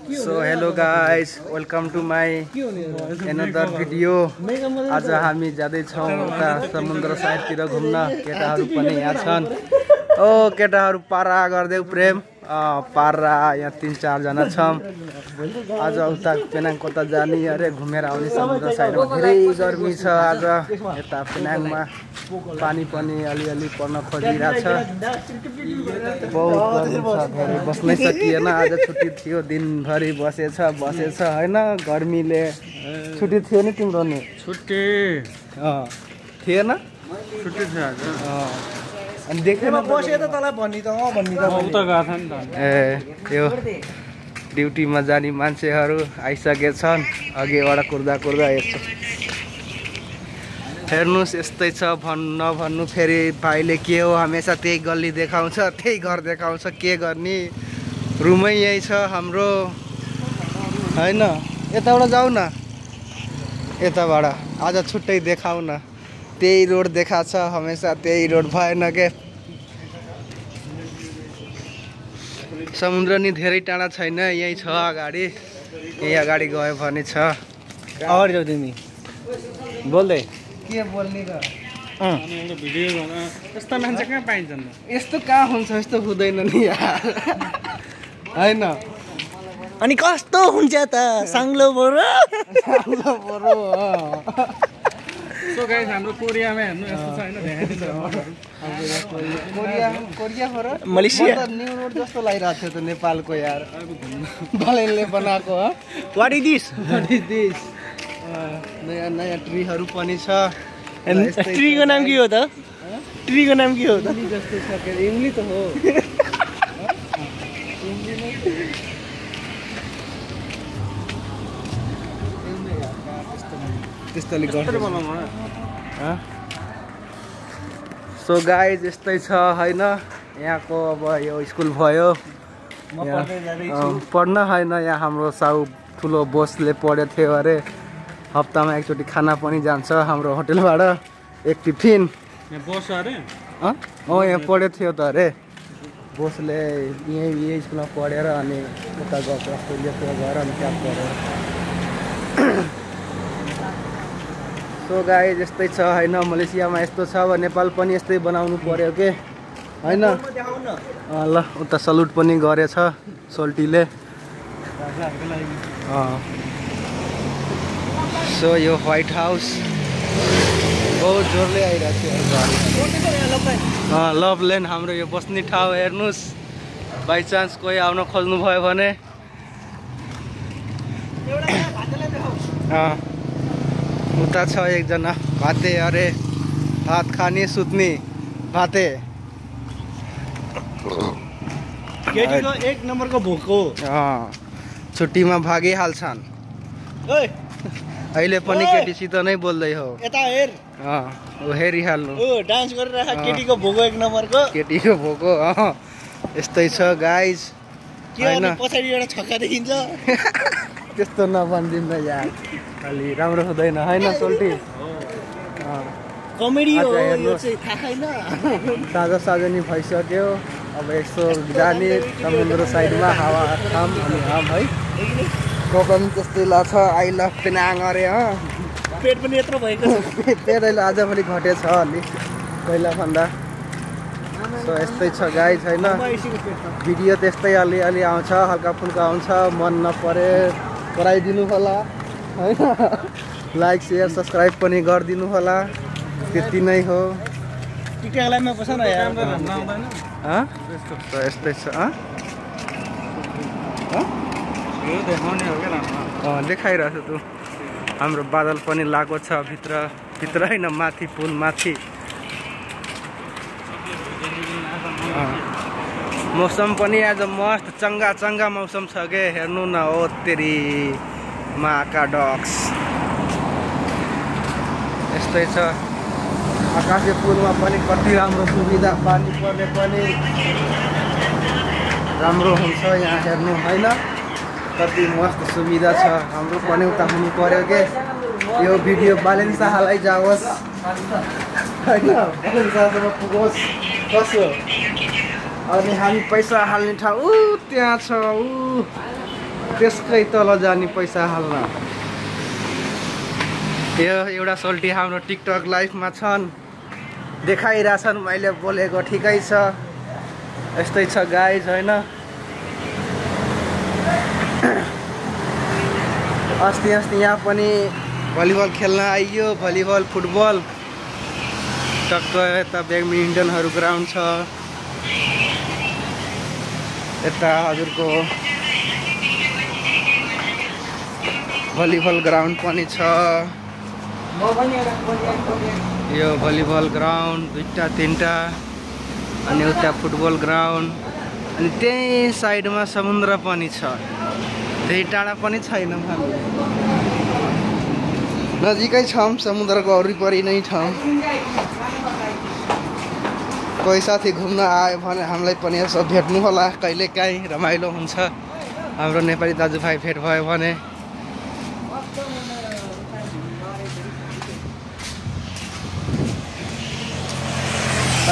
So hello guys, welcome to my another video. आज हामी जाँदै छौं उता समुद्र साइडतिर घुम्न। केटाहरु पनि यहाँ छन्। ओ केटाहरु पारा गर्दै प्रेम पारा यहाँ 3-4 जना छौं। आज उता पेनाङ कता जाने अरे घुमेर आउने समुद्र साइडमा धेरै गर्मी छ आज। यता पेनाङमा पानी पनि अलिअलि पर्न खोजिरहेको छ। बहुत गर्मी छ, धेरै बस्नै सकिएन। आज छुट्टी थियो, दिनभरि बसेछ हैन गर्मीले। छुट्टी थियो नि तिम्रो नि? छुट्टी थिएन? छुट्टी थियो आज। अनि देखेन बसे त तँलाई भन्नी त उता गएको छ नि त। त्यो ड्युटीमा जाने मान्छेहरू आइसकेछन्। अघिबाट कुर्दा यस्तो हेर्नुस् यस्तै छ। नभन्नु फेरि भाइले के हो हमेसा त्यही गल्ली देखाउँछ, त्यही घर देखाउँछ। के गर्ने, रुमै यही छ हाम्रो हैन। यताबाट जाऊ न, यताबाट आज छुट्टै देखाउ न। त्यही रोड देखाछ हमेसा, त्यही रोड भएन के। समुद्र नि धेरै टाढा छैन, यही छ अगाडि। यही अगाडि गयो भने छ। अगाडि जाऊ तिमी बोल्दै। के बोल्ने र? अनि एउटा भिडियो गर्न यस्ता मान्छे कहाँ पाइन्छन् त? यस्तो कहाँ हुन्छ, यस्तो हुँदैन नि यार हैन। अनि कस्तो हुन्छ त साङ्लो बरो सो गाइस हाम्रो कोरियामा हेर्नु यस्तो छ हैन, देखाइदिन्छ कोरिया हो र मलेसिया न्यू रोड जस्तो लागिरहेको थियो त नेपालको यार। बलेनले बनाएको हो। What is this? नयाँ ट्रीहरू पनि छ। ट्रीको नाम के हो त? ट्रीको नाम के हो त? इमली जस्तो छ के? इमली त हो। त्यस्तोले गर्छ। सो गाइज यस्तै छ हैन। यहाँको अब यो स्कुल भयो पढ्न हैन। यहाँ हाम्रो साउ ठुलो बोसले पढेको थियो अरे। हप्तामा एकचोटि खाना पनि जान्छ हाम्रो होटलबाट, एक टिफिन। यहाँ बस अरे यहाँ पढेको थियो त अरे। बोसले यही स्कुलमा पढेर अनि उता गएको, अस्ट्रेलियातिर गएर अनि त्यहाँ पढेर। सो गाइज यस्तै छ हैन। मलेसियामा यस्तो छ, अब नेपाल पनि यस्तै बनाउनु पर्यो के हैन। ल उता सल्युट पनि गरेछ सोल्टीले। सो यो व्हाइट हाउस बहुत जोरले आइरहेको छ। लभल्यान्ड हाम्रो यो बस्ने ठाउँ हेर्नुहोस्। बाइचान्स कोही आउन खोज्नु भयो भने उता छ एकजना भाते अरे, भात खाने सुत्ने भाते। केटीको एक नम्बरको भोको। छुट्टीमा भागिहाल्छन्। अहिले पनि केटीसित नै बोल्दै हो। यता हेर, हेरिहाल्नु। डान्स गरेर केटीको भोको एक नम्बरको। केटीको भोको यस्तै छ गाइज हैन। पछाडि एउटा छक्का देखिन्छ। त्यस्तो नभनिदिनु न यार, अलि राम्रो हुँदैन हैन सोल्टी। कमेडी हो यो चाहिँ, थाहा छैन। साँझ नि भइसक्यो। अब यसो जाने समुद्र साइडमा हावा खाम अनि आम है। पनि त्यस्तै लाग्छ। आई लभ पेनाङ अरे। पेट पनि यत्रो भएको छ। पेट अहिले आजभोलि घटेछ अलि पहिला भन्दा। सो यस्तै छ गाइज हैन। भिडियो त्यस्तै अलिअलि आउँछ, हल्का फुल्का आउँछ। मन नपरे गराइदिनु होला हैन। लाइक सेयर सब्सक्राइब पनि गरिदिनु होला। त्यति नै हो। टिकटकलाइमा बस न यार। यस्तै छ। देखाइरहेको छु। हाम्रो बादल पनि लागेको छ भित्र हैन, माथि पुल माथि। मौसम पनि आज मस्त चङ्गा मौसम छ के। हेर्नु न, ओ तेरी माका डक्स। यस्तै छ। आकाशे पुलमा पनि कति राम्रो सुविधा, पानी पर्ने पनि राम्रो हुन्छ यहाँ हेर्नु हैन। कति मस्त सुविधा छ। हाम्रो पनि उता हुनु पर्यो के। यो भिडियो बालेन्सा हालै जाओस् हैन, बालेन्सासम्म पुगोस् कसो। अनि हामी पैसा हाल्ने ठाउँ त्यहाँ छ। त्यसकै तल जाने पैसा हाल्न। यो एउटा सोल्टी हाम्रो टिकटक लाइभमा छन्, देखाइरहेछन्। मैले बोलेको ठिकै छ, यस्तै छ गाइज होइन। अस्ति यहाँ पनि भलिबल खेल्न आइयो, भलिबल फुटबल। टक्क यता ब्याडमिन्टनहरू ग्राउन्ड छ, यता हजुरको भलिबल ग्राउन्ड पनि छ। यो भलिबल ग्राउन्ड 2-3टा, अनि उता फुटबल ग्राउन्ड, अनि त्यही साइडमा समुद्र पनि छ। त्यही टाढा पनि छैन, नजिकै छौँ, समुद्रको वरिपरि नै छौँ। कोही साथी घुम्न आयो भने हामीलाई पनि यसो भेट्नु होला, कहिलेकाहीँ रमाइलो हुन्छ। हाम्रो नेपाली दाजुभाइ भेट भयो भने।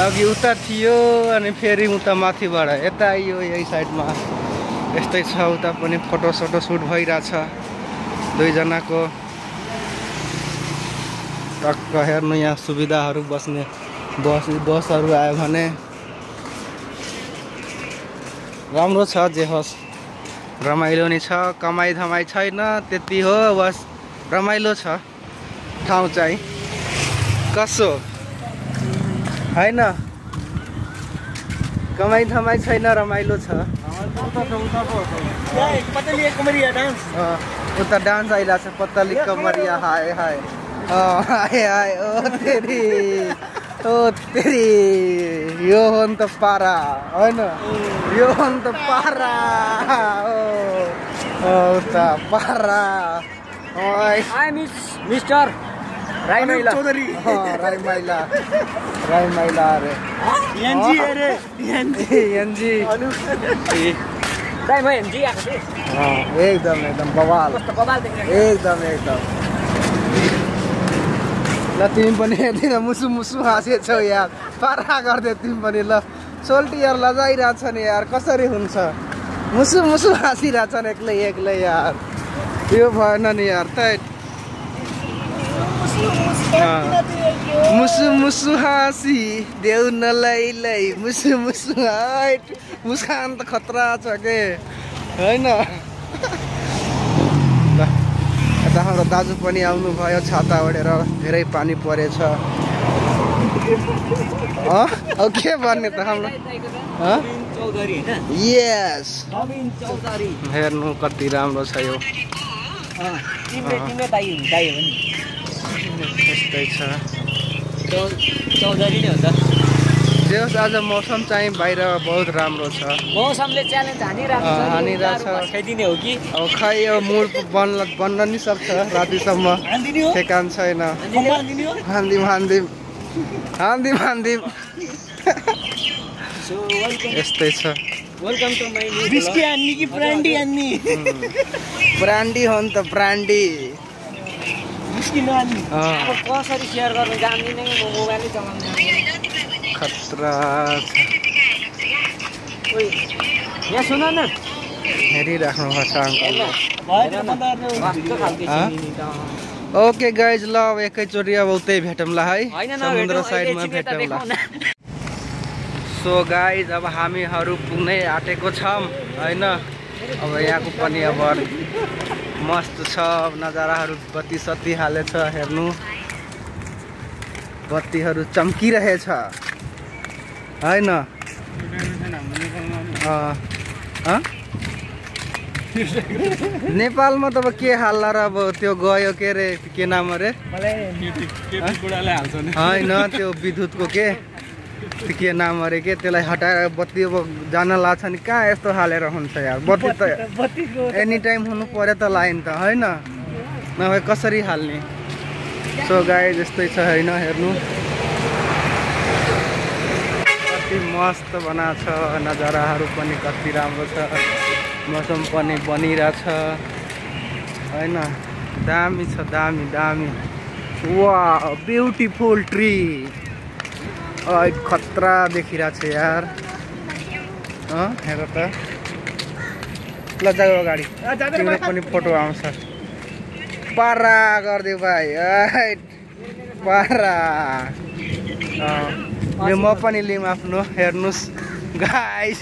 अघि उता थियो अनि फेरि उता माथिबाट यता आइयो, यही साइडमा यस्तै छ। उता पनि फोटो सुट भइरहेछ दुईजनाको। टक्क हेर्नु यहाँ सुविधाहरू बस्ने बसहरू आयो भने राम्रो छ। जे होस् रमाइलो नै छ, कमाइ धमाइ छैन त्यति हो, बस रमाइलो छ ठाउँ चाहिँ। कसो होइन, कमाइ धमाइ छैन, रमाइलो छ। उता डान्स आइरहेछ, पत्तली कमरिया। हाय हाय हाय हाय, ओ तेरी यो हो नि त पारा होइन, यो हो नि त पारा। ओ उता पारा। मिस्टर राईमाइला चौधरी। राईमाइला अरे एनजी अरे एनजी दाइ म एनजी आएको थिएँ। एकदम बवाल, एकदम ल। तिमी पनि हेर्दिन, मुसु हाँसेछौ यार, पारा गर्दै तिमी पनि। ल सोल्टी यार लजाइरहेछ नि यार, कसरी हुन्छ? मुसु हाँसिरहेछन् एक्लै यार, यो भएन नि यार। मुसु हाँसी देऊ न लै, मुसु हाइट, मुस्कान त खतरा छ के होइन। यता हाम्रो दाजु पनि आउनु भयो छाता ओढेर, धेरै पानी परेछ। अब के भन्ने त हाम्रो यस, हेर्नु कति राम्रो छ यो। यस्तै छ, चौधरी नै हुन्छ। जे होस् आज मौसम चाहिँ बाहिर बहुत राम्रो छ। मौसमले च्यालेन्ज हानिरहेछ, खाइदिने हो कि अब खै यो मुड बन्न नि सक्छ रातिसम्म, ठेकान छैन। हान्दिम यस्तै छ। वेलकम टु माई बिस्की आन्नी कि ब्रान्डी आन्नी? ब्रान्डी हो नि त, ब्रान्डी। बिस्की नआन्नी। अब कसरी सेयर गर्नु जान्दिनँ, म मोबाइलै चलाउनु जान्दिनँ। खतरा छ। यहाँ सुन न, हेरिराख्नु पर्छ अङ्कल। खालको ओके गाइज, ल अब एकैचोटि अब उतै भेटौँला है, समुद्र साइडमा भेटौँला। सो गाइज अब हामीहरू पुग्नै आँटेको छौँ होइन। अब यहाँको पनि अब मस्त छ नजाराहरू, बत्ती सत्ती हालेछ हेर्नु, बत्तीहरू चम्किरहेछ होइन। नेपालमा त अब के हाल्ला र, अब त्यो गयो के अरे, के नाम अरे होइन, त्यो विद्युतको के नाम अरे के, त्यसलाई हटाएर बत्ती अब जान लाग्छ नि, कहाँ यस्तो हालेर हुन्छ यार। बत्ती त एनी टाइम हुनु पर्यो त लाइन त होइन, नभए कसरी हाल्ने। सो गाइज यस्तै छ होइन, हेर्नु कति मस्त बनाएको छ, नजाराहरू पनि कति राम्रो छ, मौसम पनि बनिरहेछ होइन। दामी छ, दामी। वाह ब्युटिफुल ट्री, खतरा देखिरहेछ यार। हेर त ल जाऊ अगाडि तिम्रो पनि फोटो आउँछ पारा गरिदेऊ भाइ पारा यो म पनि लिउँ आफ्नो हेर्नुहोस् गाइस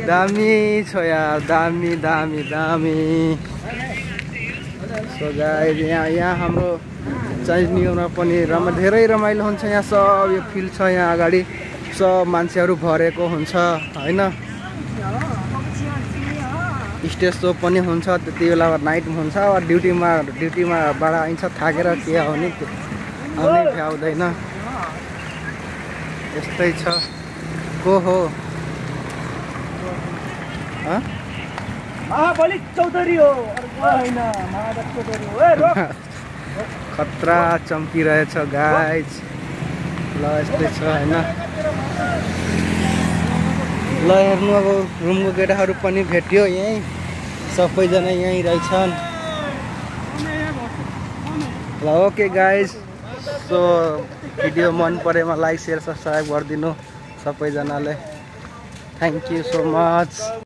दामी छ यार दामी दामी दामी सो गाइस यहाँ हाम्रो चाइनिज न्यु इयरमा पनि धेरै रमाइलो हुन्छ यहाँ सब यो फिल्ड छ यहाँ अगाडि सब मान्छेहरू भरेको हुन्छ हैन स्टेज सो पनि हुन्छ त्यति बेला नाइट हुन्छ ड्युटीमा बाडा आइन्छ थाकेर के हो नि आउनै भ्याउँदैन यस्तै छ को हो महाबली चौधरी हो हैन महाबली चौधरी हो रोक खतरा चम्किरहेछ गाइज ल यस्तै छ हैन ल हेर्नु अब रुमको केटाहरू पनि भेट्यो यहीँ सबैजना यहीँ रहेछन् ल ओके गाइज सो भिडियो मन परेमा लाइक शेयर सब्सक्राइब गरिदिनु सबैजनाले थ्याङ्क यू सो मच